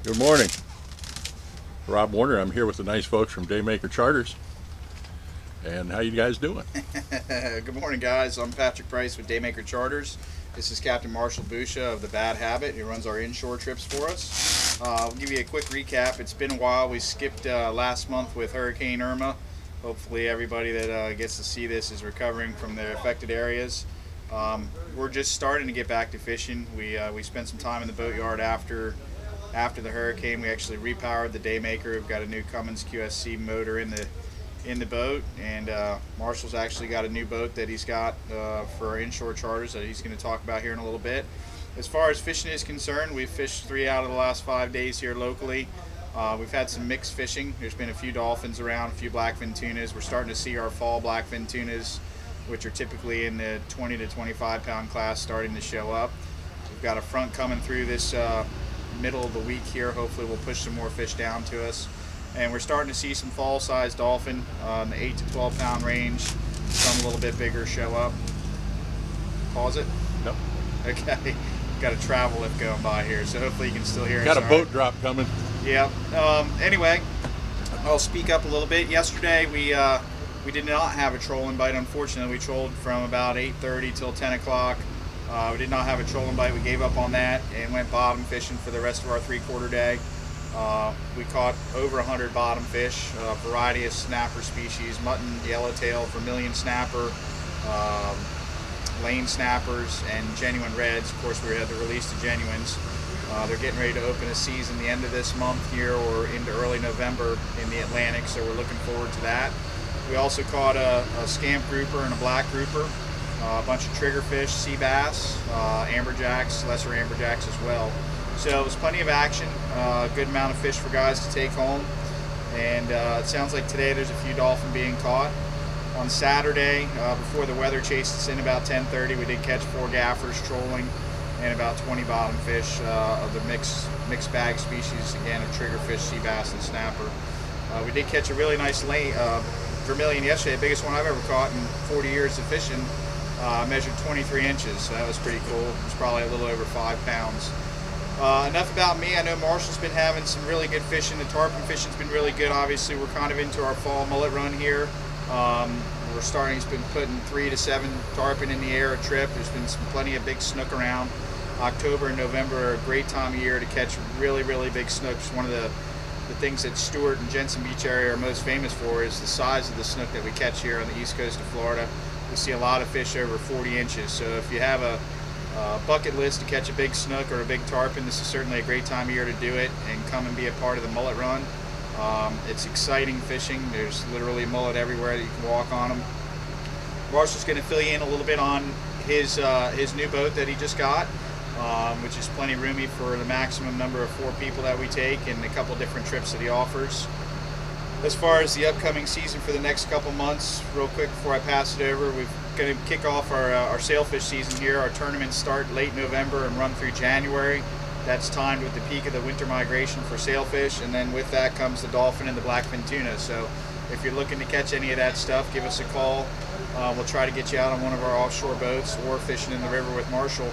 Good morning. Rob Warner. I'm here with the nice folks from Daymaker Charters. And how you guys doing? Good morning, guys. I'm Patrick Price with Daymaker Charters. This is Captain Marshall Busha of the Bad Habit, who runs our inshore trips for us. I'll give you a quick recap. It's been a while. We skipped last month with Hurricane Irma. Hopefully everybody that gets to see this is recovering from their affected areas. We're just starting to get back to fishing. We spent some time in the boatyard after the hurricane. We actually repowered the Daymaker. We've got a new Cummins QSC motor in the boat, and Marshall's actually got a new boat that he's got for our inshore charters that he's going to talk about here in a little bit. As far as fishing is concerned, we've fished 3 out of the last 5 days here locally. We've had some mixed fishing. There's been a few dolphins around, a few blackfin tunas. We're starting to see our fall blackfin tunas, which are typically in the 20 to 25 pound class, starting to show up. We've got a front coming through this middle of the week here. Hopefully we'll push some more fish down to us. And we're starting to see some fall-sized dolphin in the 8 to 12 pound range. Some a little bit bigger show up. Pause it? Nope. Okay. Got a travel lift going by here, so hopefully you can still hear us. Got a boat drop coming. Yeah. Anyway, I'll speak up a little bit. Yesterday we did not have a trolling bite. Unfortunately, we trolled from about 8:30 till 10 o'clock. We did not have a trolling bite. We gave up on that and went bottom fishing for the rest of our 3/4 day. We caught over 100 bottom fish, a variety of snapper species, mutton, yellowtail, vermilion snapper, lane snappers, and genuine reds. Of course, we had the release the genuines. They're getting ready to open a season the end of this month here or into early November in the Atlantic, so we're looking forward to that. We also caught a scamp grouper and a black grouper, a bunch of triggerfish, sea bass, amberjacks, lesser amberjacks as well. So it was plenty of action, a good amount of fish for guys to take home, and it sounds like today there's a few dolphin being caught. On Saturday, before the weather chased us in about 10:30, we did catch 4 gaffers trolling and about 20 bottom fish of the mixed bag species, again, of triggerfish, sea bass, and snapper. We did catch a really nice vermilion yesterday, the biggest one I've ever caught in 40 years of fishing. Measured 23 inches, so that was pretty cool. It was probably a little over 5 pounds. Enough about me. I know Marshall's been having some really good fishing. The tarpon fishing's been really good. Obviously, we're kind of into our fall mullet run here. He's been putting 3 to 7 tarpon in the air a trip. There's been plenty of big snook around. October and November are a great time of year to catch really, really big snooks. One of the things that Stewart and Jensen Beach area are most famous for is the size of the snook that we catch here on the east coast of Florida. We see a lot of fish over 40 inches. So if you have a bucket list to catch a big snook or a big tarpon, this is certainly a great time of year to do it and come and be a part of the mullet run. It's exciting fishing. There's literally mullet everywhere that you can walk on them. Marshall's going to fill you in a little bit on his new boat that he just got, which is plenty roomy for the maximum number of 4 people that we take and a couple different trips that he offers. As far as the upcoming season for the next couple months, real quick before I pass it over, we're going to kick off our sailfish season here. Our tournaments start late November and run through January. That's timed with the peak of the winter migration for sailfish, and then with that comes the dolphin and the blackfin tuna. So if you're looking to catch any of that stuff, give us a call. We'll try to get you out on one of our offshore boats or fishing in the river with Marshall.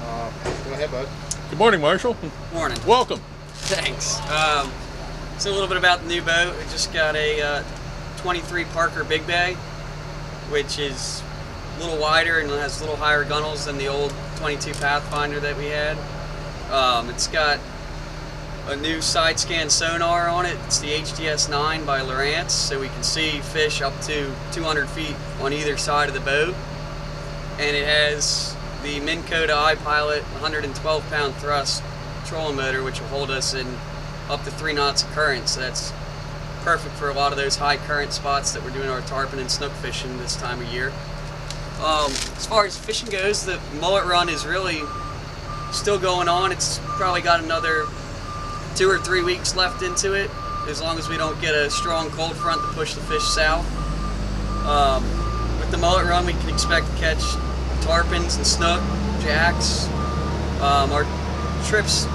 Go ahead, bud. Good morning, Marshall. Morning. Welcome. Thanks. So a little bit about the new boat. We just got a 23 Parker Big Bay, which is a little wider and has a little higher gunnels than the old 22 Pathfinder that we had. It's got a new side scan sonar on it. It's the HDS9 by Lowrance, so we can see fish up to 200 feet on either side of the boat. And it has the Minn Kota iPilot 112 pound thrust trolling motor, which will hold us in up to 3 knots of current, so that's perfect for a lot of those high current spots that we're doing our tarpon and snook fishing this time of year. As far as fishing goes, the mullet run is really still going on. It's probably got another 2 or 3 weeks left into it, as long as we don't get a strong cold front to push the fish south. With the mullet run, we can expect to catch tarpons and snook, jacks. Our trips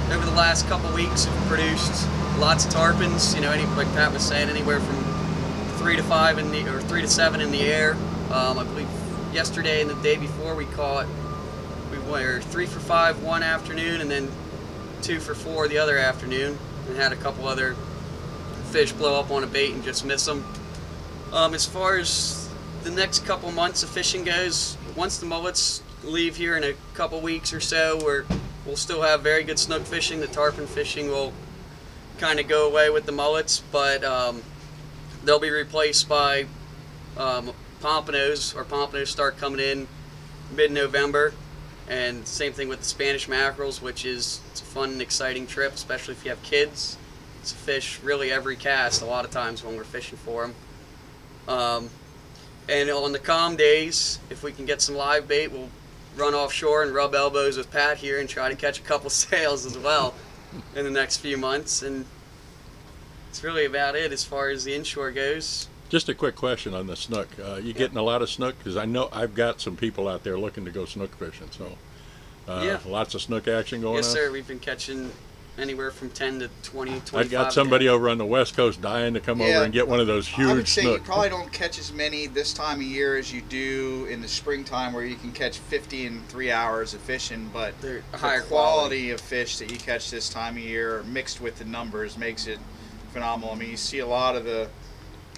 over the last couple weeks have produced lots of tarpons. You know, like Pat was saying, anywhere from 3 to 5 or 3 to 7 in the air. I believe yesterday and the day before we were 3 for 5 one afternoon, and then 2 for 4 the other afternoon and had a couple other fish blow up on a bait and just miss them. As far as the next couple months of fishing goes, once the mullets leave here in a couple weeks or so, we'll still have very good snook fishing. The tarpon fishing will kind of go away with the mullets, but they'll be replaced by pompanos. Our pompanos start coming in mid-November, and same thing with the Spanish mackerels, which it's a fun and exciting trip, especially if you have kids. It's a fish really every cast a lot of times when we're fishing for them. And on the calm days, if we can get some live bait, we'll run offshore and rub elbows with Pat here and try to catch a couple sails as well in the next few months. And it's really about it as far as the inshore goes. Just a quick question on the snook. You getting a lot of snook? Because I know I've got some people out there looking to go snook fishing. So yeah, lots of snook action going on. Yes, sir. We've been catching anywhere from 10 to 20, 25. I got somebody over on the West Coast dying to come over and get one of those huge I would say snook. you probably don't catch as many this time of year as you do in the springtime, where you can catch 50 in 3 hours of fishing. But They're the higher quality of fish that you catch this time of year, mixed with the numbers, makes it phenomenal. I mean, you see a lot of the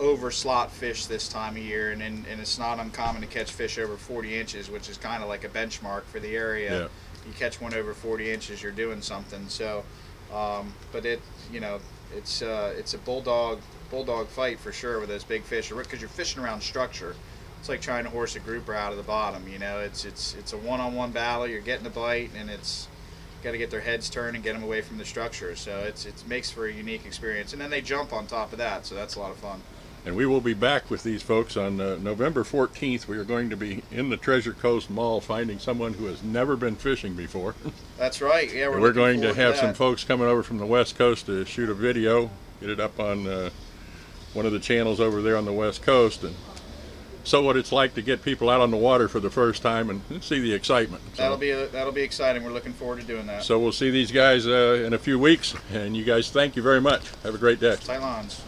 over slot fish this time of year, and it's not uncommon to catch fish over 40 inches, which is kind of like a benchmark for the area. Yeah. You catch one over 40 inches, you're doing something. So, but it's a bulldog fight for sure with those big fish, because you're fishing around structure. It's like trying to horse a grouper out of the bottom. You know, it's a one-on-one battle. You're getting the bite, and it's got to get their heads turned and get them away from the structure. So it makes for a unique experience, and then they jump on top of that, so that's a lot of fun. And we will be back with these folks on November 14th. We are going to be in the Treasure Coast Mall finding someone who has never been fishing before. That's right. Yeah, we're going to have some folks coming over from the West Coast to shoot a video, get it up on one of the channels over there on the West Coast, and show what it's like to get people out on the water for the first time and see the excitement. So, that'll be exciting. We're looking forward to doing that. So we'll see these guys in a few weeks, and you guys, thank you very much. Have a great day. Tight lines.